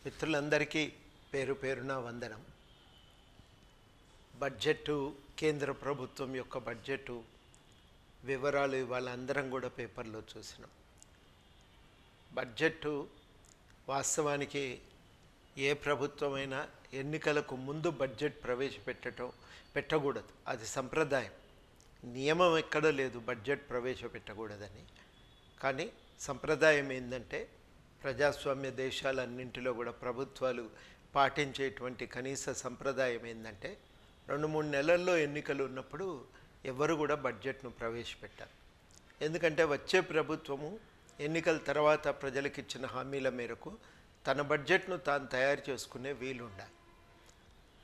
మిత్రులందరికీ పేరు పేరున వందనం. బడ్జెట్, కేంద్ర ప్రభుత్వం యొక్క బడ్జెట్ వివరాలు ఇవాళ అందరం కూడా పేపర్లో చూసినాం. బడ్జెట్ వాస్తవానికి ఏ ప్రభుత్వమైనా ఎన్నికలకు ముందు బడ్జెట్ పెట్టకూడదు. అది సంప్రదాయం, నియమం ఎక్కడ లేదు బడ్జెట్ ప్రవేశపెట్టకూడదని. కానీ సంప్రదాయం ఏంటంటే ప్రజాస్వామ్య దేశాలన్నింటిలో కూడా ప్రభుత్వాలు పాటించేటువంటి కనీస సంప్రదాయం ఏంటంటే 2-3 నెలల్లో ఎన్నికలు ఉన్నప్పుడు ఎవరు కూడా బడ్జెట్ను ప్రవేశపెట్టారు. ఎందుకంటే వచ్చే ప్రభుత్వము ఎన్నికల తర్వాత ప్రజలకు ఇచ్చిన హామీల మేరకు తన బడ్జెట్ను తాను తయారు చేసుకునే వీలు ఉండాలి.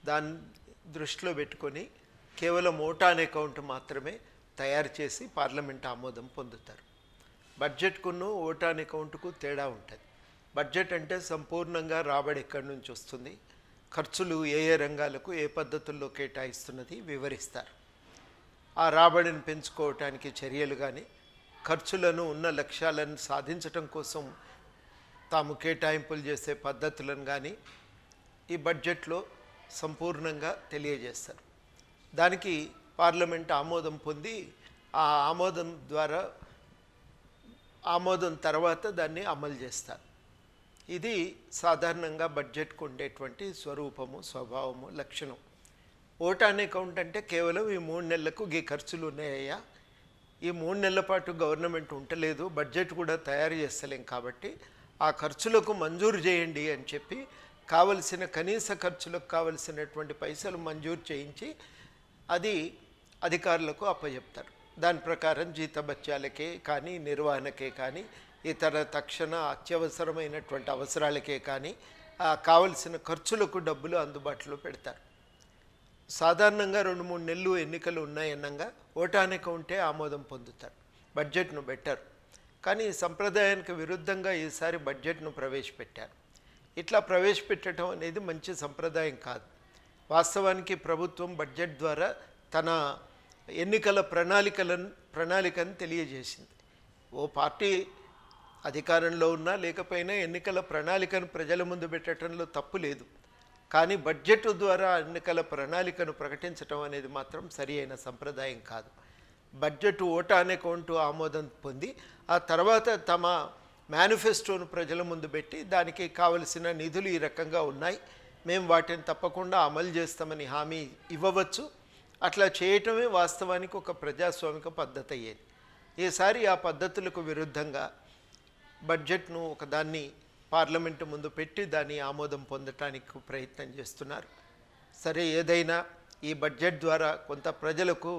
దాన్ని దృష్టిలో పెట్టుకొని కేవలం ఓటాన్ అకౌంట్ మాత్రమే తయారు చేసి పార్లమెంట్ ఆమోదం పొందుతారు. బడ్జెట్కును ఓటాన్ అకౌంట్కు తేడా ఉంటుంది. బడ్జెట్ అంటే సంపూర్ణంగా రాబడి ఎక్కడి నుంచి వస్తుంది, ఖర్చులు ఏ ఏ రంగాలకు ఏ పద్ధతుల్లో కేటాయిస్తున్నది వివరిస్తారు. ఆ రాబడిని పెంచుకోవటానికి చర్యలు కానీ, ఖర్చులను ఉన్న లక్ష్యాలను సాధించటం కోసం తాము కేటాయింపులు చేసే పద్ధతులను కానీ ఈ బడ్జెట్లో సంపూర్ణంగా తెలియజేస్తారు. దానికి పార్లమెంట్ ఆమోదం పొంది ఆ ఆమోదం తర్వాత దాన్ని అమలు చేస్తారు. ఇది సాధారణంగా బడ్జెట్కు ఉండేటువంటి స్వరూపము, స్వభావము, లక్షణం. ఓటాన్ అకౌంట్ అంటే కేవలం ఈ 3 నెలలకు ఈ ఖర్చులు ఉన్నాయ్యా, ఈ 3 నెలల పాటు గవర్నమెంట్ ఉండలేదు, బడ్జెట్ కూడా తయారు చేస్తలేం కాబట్టి ఆ ఖర్చులకు మంజూరు చేయండి అని చెప్పి కావలసిన కనీస ఖర్చులకు కావలసినటువంటి పైసలు మంజూరు చేయించి అది అధికారులకు అప్పచెప్తారు. దాని ప్రకారం జీతభత్యాలకే కానీ, నిర్వహణకే కానీ, ఇతర తక్షణ అత్యవసరమైనటువంటి అవసరాలకే కానీ కావలసిన ఖర్చులకు డబ్బులు అందుబాటులో పెడతారు. సాధారణంగా 2-3 నెలలు ఎన్నికలు ఉన్నాయన్నగా ఓటాన్ అకౌంటే ఆమోదం పొందుతారు, బడ్జెట్ను పెట్టారు. కానీ సంప్రదాయానికి విరుద్ధంగా ఈసారి బడ్జెట్ను ప్రవేశపెట్టారు. ఇట్లా ప్రవేశపెట్టడం అనేది మంచి సంప్రదాయం కాదు. వాస్తవానికి ప్రభుత్వం బడ్జెట్ ద్వారా తన ఎన్నికల ప్రణాళికను తెలియజేసింది. ఓ పార్టీ అధికారంలో ఉన్నా లేకపోయినా ఎన్నికల ప్రణాళికను ప్రజల ముందు పెట్టడంలో తప్పు లేదు. కానీ బడ్జెట్ ద్వారా ఎన్నికల ప్రణాళికను ప్రకటించడం అనేది మాత్రం సరి అయిన సంప్రదాయం కాదు. బడ్జెట్ ఓటాన్ అకౌంట్ ఆమోదం పొంది ఆ తర్వాత తమ మేనిఫెస్టోను ప్రజల ముందు పెట్టి దానికి కావలసిన నిధులు ఈ రకంగా ఉన్నాయి, మేము వాటిని తప్పకుండా అమలు చేస్తామని హామీ ఇవ్వవచ్చు. అట్లా చేయటమే వాస్తవానికి ఒక ప్రజాస్వామిక పద్ధతి అయ్యేది. ఈసారి ఆ పద్ధతులకు విరుద్ధంగా బడ్జెట్ను ఒకదాన్ని పార్లమెంటు ముందు పెట్టి దాన్ని ఆమోదం పొందటానికి ప్రయత్నం చేస్తున్నారు. సరే, ఏదైనా ఈ బడ్జెట్ ద్వారా కొంత ప్రజలకు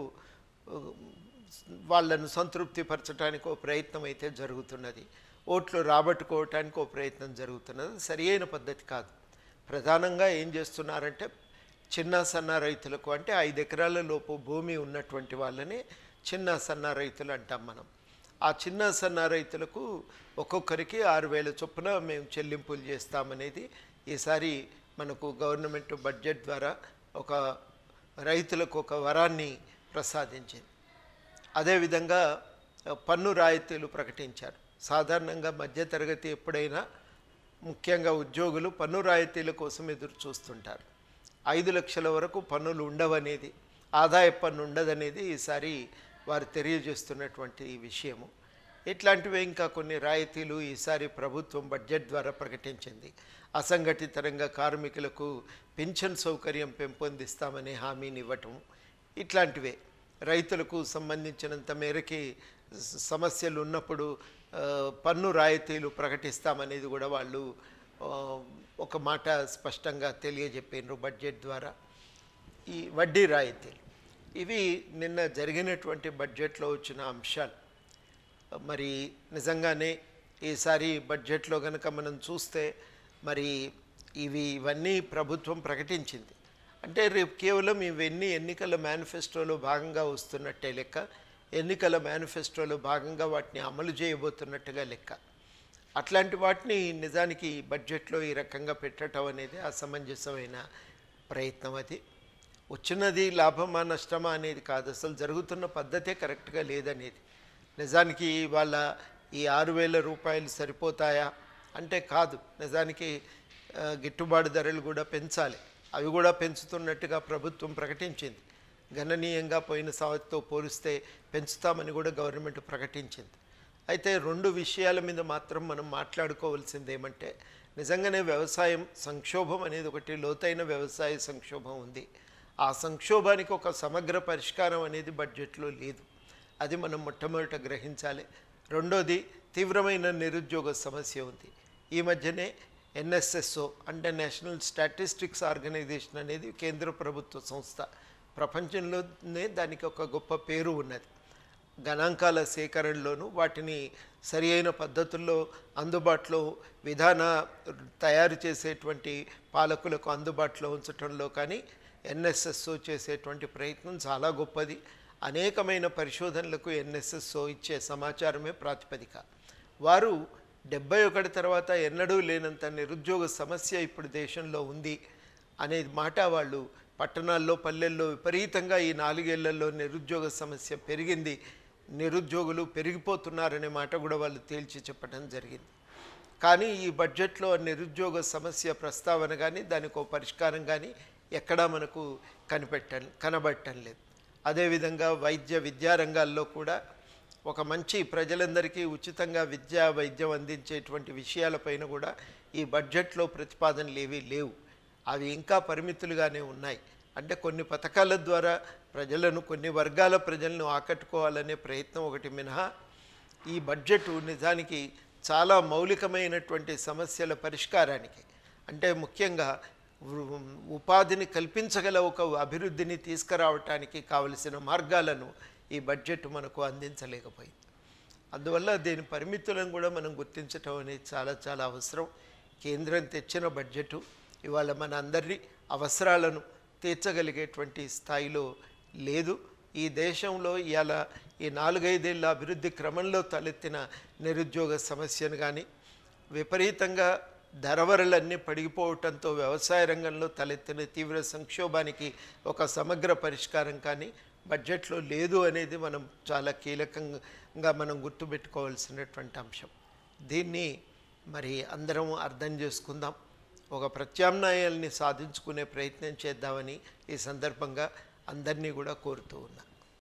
వాళ్ళను సంతృప్తిపరచడానికి ఒక ప్రయత్నం అయితే జరుగుతున్నది, ఓట్లు రాబట్టుకోవటానికి ఒక ప్రయత్నం జరుగుతున్నది. సరి అయిన పద్ధతి కాదు. ప్రధానంగా ఏం చేస్తున్నారంటే చిన్న సన్న రైతులకు, అంటే 5 ఎకరాల లోపు భూమి ఉన్నటువంటి వాళ్ళని చిన్న సన్న రైతులు అంటాం మనం. ఆ చిన్న సన్న రైతులకు ఒక్కొక్కరికి 6,000 చొప్పున మేము చెల్లింపులు చేస్తామనేది ఈసారి మనకు గవర్నమెంట్ బడ్జెట్ ద్వారా ఒక రైతులకు ఒక వరాన్ని ప్రసాదించింది. అదేవిధంగా పన్ను రాయితీలు ప్రకటించారు. సాధారణంగా మధ్యతరగతి ఎప్పుడైనా, ముఖ్యంగా ఉద్యోగులు పన్ను రాయితీల కోసం ఎదురు చూస్తుంటారు. 5 లక్షల వరకు పన్నులు ఉండవనేది, ఆదాయ పన్ను ఉండదనేది ఈసారి వారు తెలియజేస్తున్నటువంటి విషయము. ఇట్లాంటివే ఇంకా కొన్ని రాయితీలు ఈసారి ప్రభుత్వం బడ్జెట్ ద్వారా ప్రకటించింది. అసంఘటిత రంగ కార్మికులకు పెన్షన్ సౌకర్యం పెంపొందిస్తామనే హామీని ఇవ్వటం, ఇట్లాంటివే. రైతులకు సంబంధించినంత మేరకి సమస్యలు ఉన్నప్పుడు పన్ను రాయితీలు ప్రకటిస్తామనేది కూడా వాళ్ళు ఒక మాట స్పష్టంగా తెలియజెప్పినారు బడ్జెట్ ద్వారా. ఈ వడ్డీ రాయితీలు, ఇవి నిన్న జరిగినటువంటి బడ్జెట్లో వచ్చిన అంశాలు. మరి నిజంగానే ఈసారి బడ్జెట్లో కనుక మనం చూస్తే మరి ఇవన్నీ ప్రభుత్వం ప్రకటించింది. అంటే రేపు కేవలం ఇవన్నీ ఎన్నికల మేనిఫెస్టోలో భాగంగా వస్తున్నట్టే లెక్క, ఎన్నికల మేనిఫెస్టోలో భాగంగా వాటిని అమలు చేయబోతున్నట్టుగా లెక్క. అట్లాంటి వాటిని నిజానికి బడ్జెట్లో ఈ రకంగా పెట్టడం అనేది అసమంజసమైన ప్రయత్నం. అది వచ్చినది లాభమా నష్టమా అనేది కాదు, అసలు జరుగుతున్న పద్ధతే కరెక్ట్గా లేదనేది. నిజానికి వాళ్ళ ఈ 6,000 రూపాయలు సరిపోతాయా అంటే కాదు. నిజానికి గిట్టుబాటు ధరలు కూడా పెంచాలి. అవి కూడా పెంచుతున్నట్టుగా ప్రభుత్వం ప్రకటించింది. గణనీయంగా పోయిన సంవత్సరంతో పోలిస్తే పెంచుతామని కూడా గవర్నమెంట్ ప్రకటించింది. అయితే 2 విషయాల మీద మాత్రం మనం మాట్లాడుకోవాల్సింది ఏమంటే, నిజంగానే వ్యవసాయం సంక్షోభం అనేది ఒకటి, లోతైన వ్యవసాయ సంక్షోభం ఉంది. ఆ సంక్షోభానికి ఒక సమగ్ర పరిష్కారం అనేది బడ్జెట్లో లేదు. అది మనం మొట్టమొదట గ్రహించాలి. రెండోది, తీవ్రమైన నిరుద్యోగ సమస్య ఉంది. ఈ మధ్యనే ఎన్ఎస్ఎస్ఓ అంటే నేషనల్ స్టాటిస్టిక్స్ ఆర్గనైజేషన్ అనేది కేంద్ర ప్రభుత్వ సంస్థ. ప్రపంచంలోనే దానికి ఒక గొప్ప పేరు ఉన్నది. గణాంకాల సేకరణలోనూ వాటిని సరి అయిన పద్ధతుల్లో అందుబాటులో తయారు చేసేటువంటి పాలకులకు అందుబాటులో ఉంచడంలో కానీ ఎన్ఎస్ఎస్ఓ చేసేటువంటి ప్రయత్నం చాలా గొప్పది. అనేకమైన పరిశోధనలకు ఎన్ఎస్ఎస్ఓ ఇచ్చే సమాచారమే ప్రాతిపదిక. వారు 71 తర్వాత ఎన్నడూ లేనంత నిరుద్యోగ సమస్య ఇప్పుడు దేశంలో ఉంది అనేది మాట వాళ్ళు పట్టణాల్లో పల్లెల్లో విపరీతంగా ఈ 4 ఏళ్లలో నిరుద్యోగ సమస్య పెరిగింది, నిరుద్యోగులు పెరిగిపోతున్నారనే మాట కూడా వాళ్ళు తేల్చి చెప్పడం జరిగింది. కానీ ఈ బడ్జెట్లో నిరుద్యోగ సమస్య ప్రస్తావన కానీ దానికి ఒక పరిష్కారం కానీ ఎక్కడా మనకు కనబడటం లేదు. అదేవిధంగా విద్యా రంగాల్లో కూడా ఒక మంచి ప్రజలందరికీ ఉచితంగా వైద్యం అందించేటువంటి విషయాలపైన కూడా ఈ బడ్జెట్లో ప్రతిపాదనలు ఏవీ లేవు. అవి ఇంకా పరిమితులుగానే ఉన్నాయి. అంటే కొన్ని పథకాల ద్వారా కొన్ని వర్గాల ప్రజలను ఆకట్టుకోవాలనే ప్రయత్నం ఒకటి మినహా ఈ బడ్జెట్ నిజానికి చాలా మౌలికమైనటువంటి సమస్యల పరిష్కారానికి, అంటే ముఖ్యంగా ఉపాధిని కల్పించగల ఒక అభివృద్ధిని తీసుకురావటానికి కావలసిన మార్గాలను ఈ బడ్జెట్ మనకు అందించలేకపోయింది. అందువల్ల దీని పరిమితులను కూడా మనం గుర్తించటం అనేది చాలా చాలా అవసరం. కేంద్రం తెచ్చిన బడ్జెటు ఇవాళ మన అందరి అవసరాలను తీర్చగలిగేటువంటి స్థాయిలో లేదు. ఈ దేశంలో ఇవాళ ఈ 4-5 ఏళ్ళ అభివృద్ధి క్రమంలో తలెత్తిన నిరుద్యోగ సమస్యను కానీ, విపరీతంగా ధరవరలన్నీ పడిపోవటంతో వ్యవసాయ రంగంలో తలెత్తిన తీవ్ర సంక్షోభానికి ఒక సమగ్ర పరిష్కారం కానీ బడ్జెట్లో లేదు అనేది మనం చాలా కీలకంగా మనం గుర్తుపెట్టుకోవాల్సినటువంటి అంశం. దీన్ని మరి అందరం అర్థం చేసుకుందాం, ఒక ప్రత్యామ్నాయాల్ని సాధించుకునే ప్రయత్నం చేద్దామని ఈ సందర్భంగా అందరినీ కూడా కోరుతూ ఉన్నాను.